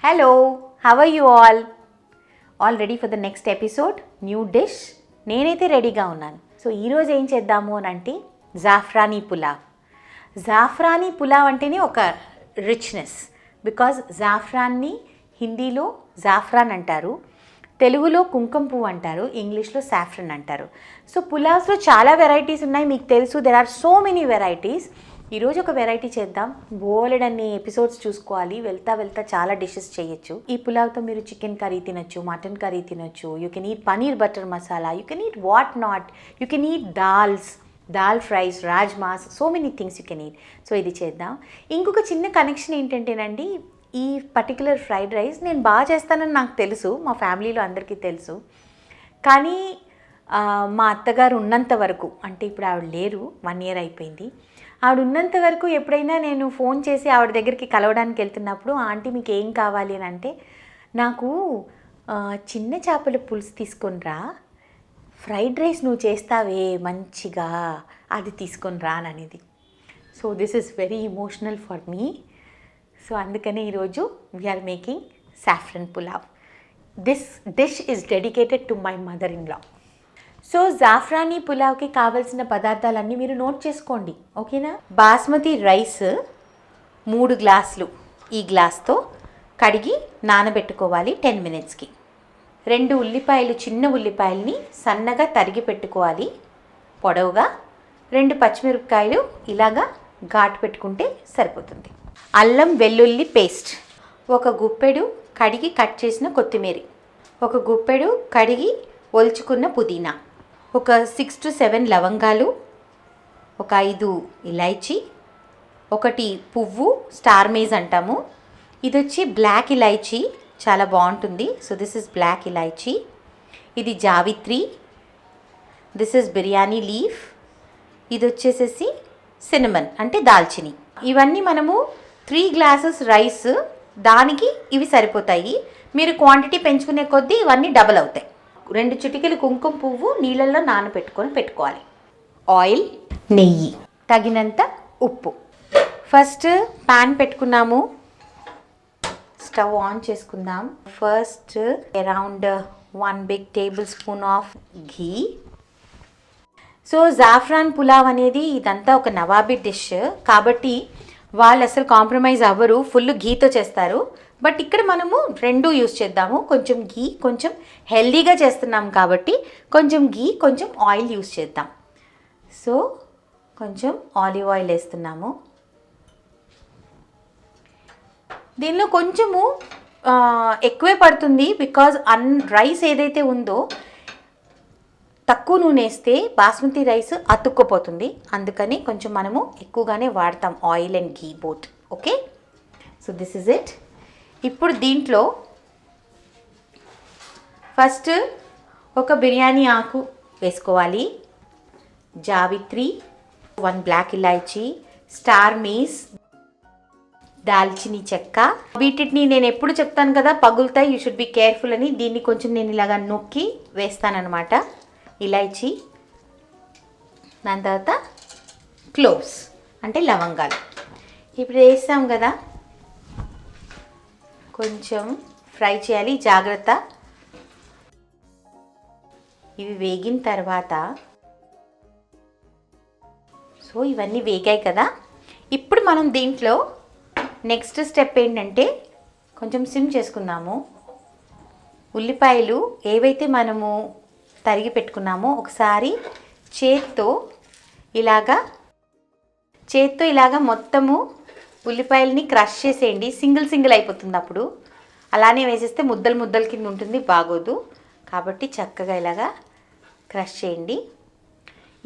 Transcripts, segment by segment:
Hello, how are you all? All ready for the next episode? New dish? నేనైతే రెడీగా ఉన్నాను. So ఈరోజు ఏం చేద్దాము అని అంటే జాఫ్రానీ పులావ్. జాఫ్రానీ పులావ్ అంటేనే ఒక రిచ్నెస్, బికాజ్ జాఫ్రాన్ని హిందీలో జాఫ్రాన్ అంటారు, తెలుగులో కుంకుమ పువ్వు అంటారు, ఇంగ్లీష్లో సాఫ్రన్ అంటారు. సో పులావ్స్లో చాలా వెరైటీస్ ఉన్నాయి, మీకు తెలుసు. There are so many varieties. ఈరోజు ఒక వెరైటీ చేద్దాం. బోలెడన్ని ఎపిసోడ్స్ చూసుకోవాలి, వెళ్తా చాలా డిషెస్ చేయొచ్చు. ఈ పులావ్తో మీరు చికెన్ కర్రీ తినొచ్చు, మటన్ కర్రీ తినొచ్చు, you can eat paneer butter masala, you can eat what not, you can eat dal fries, rajmas, so many things you can eat. So ఇది చేద్దాం. ఇంకొక చిన్న కనెక్షన్ ఏంటంటేనండి, ఈ పర్టికులర్ ఫ్రైడ్ రైస్ నేను బాగా చేస్తానని నాకు తెలుసు, మా ఫ్యామిలీలో అందరికీ తెలుసు. కానీ మా అత్తగారు ఉన్నంత వరకు, అంటే ఇప్పుడు ఆవిడ లేరు, 1 year అయిపోయింది. ఆవిడ ఉన్నంత వరకు ఎప్పుడైనా నేను ఫోన్ చేసి ఆవిడ దగ్గరికి కలవడానికి వెళ్తున్నప్పుడు, ఆంటీ మీకు ఏం కావాలి అని అంటే, నాకు చిన్న చేపల పులుసు తీసుకొని రా, ఫ్రైడ్ రైస్ నువ్వు చేస్తావే మంచిగా, అది తీసుకొని రా అనేది. So this is very emotional for me. So అందుకనే ఈరోజు we're making saffron pulao. This dish is dedicated to my mother in law. So zafrani పులావ్కి కావాల్సిన పదార్థాలన్నీ మీరు నోట్ చేసుకోండి, ఓకేనా? బాస్మతి రైస్ 3 గ్లాసులు ఈ గ్లాస్తో కడిగి నానబెట్టుకోవాలి 10 minutesకి. 2 ఉల్లిపాయలు, చిన్న ఉల్లిపాయలని సన్నగా తరిగి పెట్టుకోవాలి పొడవుగా. 2 పచ్చిమిరపకాయలు ఇలాగా ఘాటు పెట్టుకుంటే సరిపోతుంది. అల్లం వెల్లుల్లి పేస్ట్, 1 గుప్పెడు కడిగి కట్ చేసిన కొత్తిమీర, 1 గుప్పెడు కడిగి ఒలుచుకున్న పుదీనా, ఒక 6 to 7 లవంగాలు, ఒక 5 ఇలాచీ, 1 పువ్వు, స్టార్ మేజ్ అంటాము. ఇది వచ్చి బ్లాక్ ఇలాచీ, చాలా బాగుంటుంది. సో దిస్ ఇస్ బ్లాక్ ఇలాచీ. ఇది javitri, this is biryani leaf, ఇది వచ్చేసేసి సినమన్ అంటే దాల్చిని. ఇవన్నీ మనము 3 glasses రైస్, దానికి ఇవి సరిపోతాయి. మీరు క్వాంటిటీ పెంచుకునే కొద్దీ ఇవన్నీ డబల్ అవుతాయి. 2 చిటికెలు కుంకుమ పువ్వు నీళ్ళల్లో పెట్టుకోవాలి. ఆయిల్, నెయ్యి, తగినంత ఉప్పు. ఫస్ట్ ప్యాన్ పెట్టుకున్నాము, స్టవ్ ఆన్ చేసుకుందాం. First around 1 big tablespoon of ghee. So zafran pulao అనేది ఇదంతా ఒక నవాబీ డిష్ కాబట్టి వాళ్ళు అసలు కాంప్రమైజ్ అవ్వరు, ఫుల్ ఘీతో చేస్తారు. బట్ ఇక్కడ మనము 2 యూస్ చేద్దాము. కొంచెం ఘీ, కొంచెం హెల్దీగా చేస్తున్నాం కాబట్టి కొంచెం ఘీ, కొంచెం ఆయిల్ యూస్ చేద్దాం. సో కొంచెం ఆలివ్ ఆయిల్ వేస్తున్నాము. దీనిలో కొంచెము ఎక్కువే పడుతుంది, బికాజ్ రైస్ ఏదైతే ఉందో తక్కువ నూనె వేస్తే బాస్మతి రైస్ అతుక్కుపోతుంది. అందుకని కొంచెం మనము ఎక్కువగానే వాడతాం oil and ghee both. Okay, so this is it. ఇప్పుడు దీంట్లో ఫస్ట్ ఒక బిర్యానీ ఆకు వేసుకోవాలి, జావిత్రి, 1 బ్లాక్ ఇలాచీ, స్టార్ మీస్, దాల్చిని చెక్క. వీటిని నేను ఎప్పుడు చెప్తాను కదా, పగులుతాయి, యూ షుడ్ బి కేర్ఫుల్ అని. దీన్ని కొంచెం నేను ఇలాగా నొక్కి వేస్తానన్నమాట. ఇలాచీ, దాని తర్వాత క్లోవ్స్ అంటే లవంగాలు. ఇప్పుడు వేస్తాం కదా, కొంచెం ఫ్రై చేయాలి, జాగ్రత్త. ఇవి వేగిన తర్వాత, సో ఇవన్నీ వేగాయి కదా, ఇప్పుడు మనం దీంట్లో నెక్స్ట్ స్టెప్ ఏంటంటే కొంచెం సిమ్ చేసుకుందాము. ఉల్లిపాయలు ఏవైతే మనము తరిగి పెట్టుకున్నామో ఒకసారి చేత్తో ఇలాగా మొత్తము ఉల్లిపాయలని క్రష్ చేసేయండి. సింగిల్ అయిపోతుంది అప్పుడు. అలానే వేసేస్తే ముద్దల కింద ఉంటుంది, బాగోదు. కాబట్టి చక్కగా ఇలాగా క్రష్ చేయండి.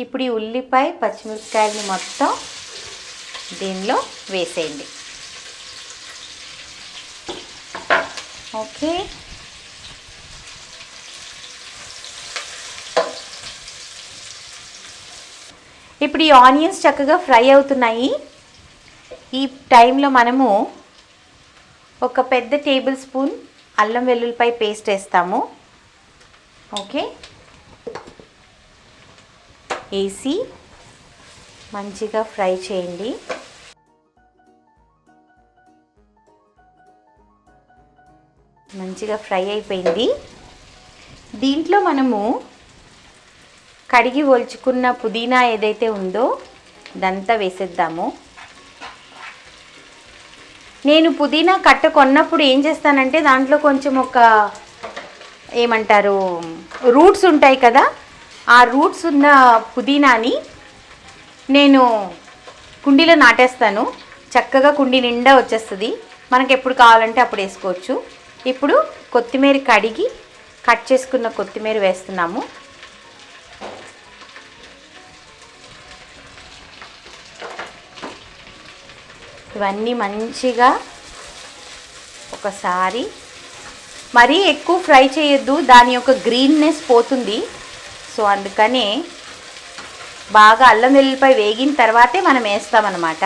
ఇప్పుడు ఈ ఉల్లిపాయ, పచ్చిమిరపకాయలని మొత్తం దీనిలో వేసేయండి. ఓకే, ఇప్పుడు ఈ ఆనియన్స్ చక్కగా ఫ్రై అవుతున్నాయి. ఈ టైంలో మనము ఒక పెద్ద టేబుల్ స్పూన్ అల్లం వెల్లుల్లిపాయ పేస్ట్ వేస్తాము. ఓకే, వేసి మంచిగా ఫ్రై చేయండి. మంచిగా ఫ్రై అయిపోయింది. దీంట్లో మనము కడిగి ఒలుచుకున్న పుదీనా ఏదైతే ఉందో ఇదంతా వేసేద్దాము. నేను పుదీనా కట్ట కొన్నప్పుడు ఏం చేస్తానంటే దాంట్లో కొంచెం ఏమంటారు రూట్స్ ఉంటాయి కదా, ఆ రూట్స్ ఉన్న పుదీనాని నేను కుండీలో నాటేస్తాను. చక్కగా కుండీ నిండా వచ్చేస్తుంది. మనకి ఎప్పుడు కావాలంటే అప్పుడు వేసుకోవచ్చు. ఇప్పుడు కొత్తిమీర కడిగి కట్ చేసుకున్న కొత్తిమీర వేస్తున్నాము. ఇవన్నీ మంచిగా ఒకసారి, మరీ ఎక్కువ ఫ్రై చేయొద్దు, దాని యొక్క గ్రీన్నెస్ పోతుంది. సో అందుకనే బాగా అల్లం వెల్లుల్లిపాయ వేగిన తర్వాతే మనం వేస్తామన్నమాట.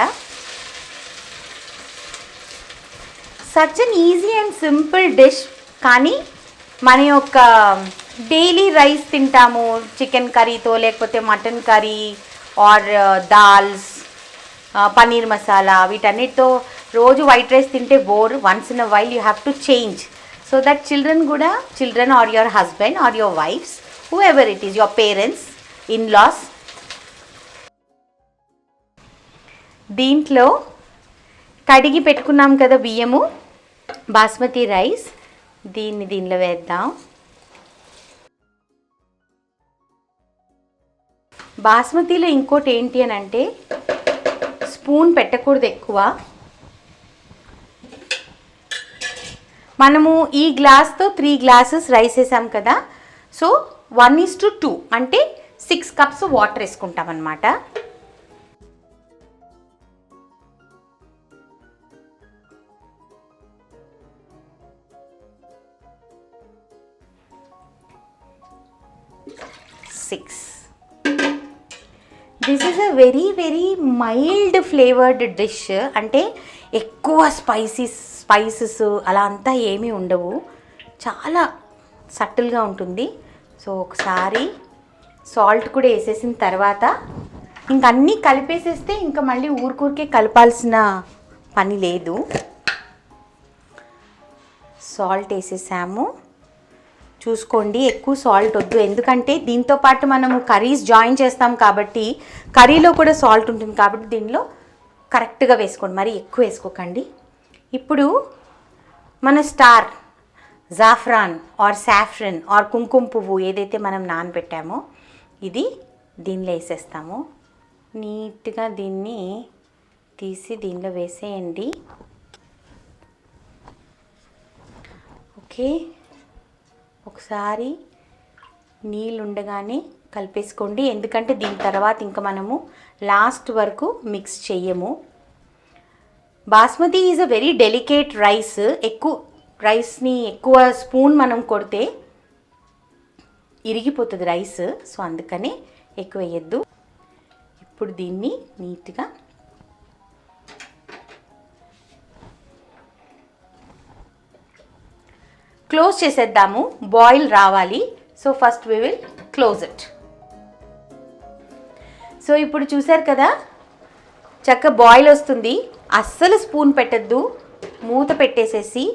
Such an easy and simple dish. కానీ మన యొక్క డైలీ రైస్ తింటాము చికెన్ కర్రీతో, లేకపోతే mutton curry or dals, paneer masala, వీటన్నిటితో రోజు వైట్ రైస్ తింటే bore. Once in a while you have to change so that children or your husband or your wives, whoever it is, your parents, in-laws. దీంట్లో కడిగి పెట్టుకున్నాం కదా బియ్యము, బాస్మతి రైస్, దీనిలో వేద్దాం. బాస్మతిలో ఇంకోటి ఏంటి అని అంటే స్పూన్ పెట్టకూడదు ఎక్కువ. మనము ఈ గ్లాస్తో 3 గ్లాసెస్ రైస్ వేసాం కదా, సో 1:2 అంటే 6 కప్స్ వాటర్ వేసుకుంటాం అన్నమాట. This is a very mild flavoured dish. అంటే ఎక్కువ స్పైసెస్ అలా అంతా ఏమీ ఉండవు, చాలా సటిల్గా ఉంటుంది. సో ఒకసారి సాల్ట్ కూడా వేసేసిన తర్వాత ఇంక అన్నీ కలిపేసేస్తే ఇంకా మళ్ళీ ఊరికే కలపాల్సిన పని లేదు. సాల్ట్ వేసేసాము. చూసుకోండి, ఎక్కువ సాల్ట్ వద్దు, ఎందుకంటే దీంతో పాటు మనము కర్రీస్ జాయిన్ చేస్తాం కాబట్టి కర్రీలో కూడా సాల్ట్ ఉంటుంది కాబట్టి దీనిలో కరెక్ట్గా వేసుకోండి, మరి ఎక్కువ వేసుకోకండి. ఇప్పుడు మన స్టార్ జాఫ్రాన్ ఆర్ సాఫ్రన్ ఆర్ కుంకుమ పువ్వు ఏదైతే మనం నానబెట్టామో ఇది దీనిలో వేసేస్తాము. నీట్గా దీన్ని తీసి దీనిలో వేసేయండి. ఓకే, ఒకసారి నీళ్ళు ఉండగానే కలిపేసుకోండి, ఎందుకంటే దీని తర్వాత ఇంకా మనము లాస్ట్ వరకు మిక్స్ చెయ్యము. Basmati is a very delicate rice. రైస్ని ఎక్కువ స్పూన్ మనం కొడితే ఇరిగిపోతుంది రైస్, సో అందుకని ఎక్కువ వేయద్దు. ఇప్పుడు దీన్ని నీట్గా క్లోజ్ చేసేద్దాము. బాయిల్ రావాలి. So first we will close it. So ఇప్పుడు చూసారు కదా, చక్క బాయిల్ వస్తుంది. అస్సలు స్పూన్ పెట్టద్దు, మూత పెట్టేసేసి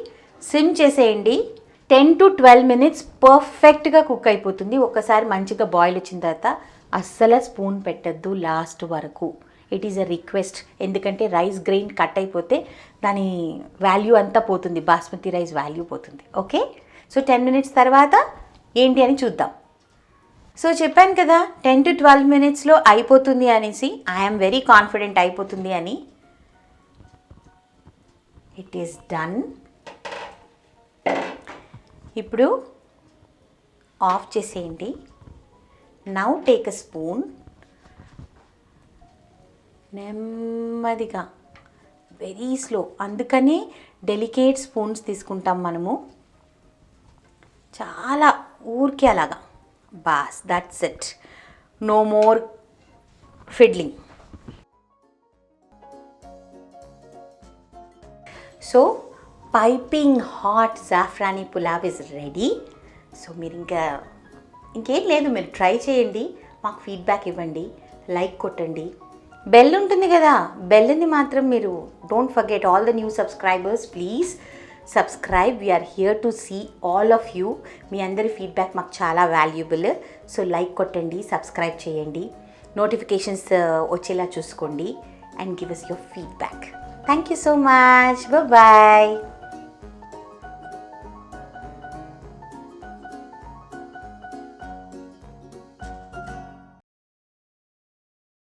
సిమ్ చేసేయండి. 10 to 12 minutes పర్ఫెక్ట్గా కుక్ అయిపోతుంది. ఒక్కసారి మంచిగా బాయిల్ వచ్చిన తర్వాత అస్సలు స్పూన్ పెట్టద్దు లాస్ట్ వరకు. ఇట్ ఈజ్ అ రిక్వెస్ట్, ఎందుకంటే రైస్ గ్రెయిన్ కట్ అయిపోతే దాని వాల్యూ అంతా పోతుంది, బాస్మతి రైస్ వాల్యూ పోతుంది. ఓకే, సో 10 minutes తర్వాత ఏంటి అని చూద్దాం. సో చెప్పాను కదా 10 to 12 minutesలో అయిపోతుంది అనేసి. ఐఎమ్ వెరీ కాన్ఫిడెంట్ అయిపోతుంది అని. It is done. ఇప్పుడు ఆఫ్ చేసేయండి. Now take a spoon. నెమ్మదిగా, వెరీ స్లో, అందుకనే డెలికేట్ స్పూన్స్ తీసుకుంటాం మనము. చాలా ఊరికే అలాగా, boss, that's it, no more fiddling. So piping hot zafrani pulao is ready. So మీరు ఇంకేం లేదు, మీరు ట్రై చేయండి, మాకు ఫీడ్బ్యాక్ ఇవ్వండి, లైక్ కొట్టండి, బెల్ ఉంటుంది కదా, బెల్ని మాత్రం మీరు don't forget. All the new subscribers please subscribe. We are here to see all of you. మీ అందరి ఫీడ్బ్యాక్ మాకు చాలా వాల్యుబుల్. సో లైక్ కొట్టండి, సబ్స్క్రైబ్ చేయండి, నోటిఫికేషన్స్ వచ్చేలా చూసుకోండి, and give us your feedback. Thank you so much. Bye-bye.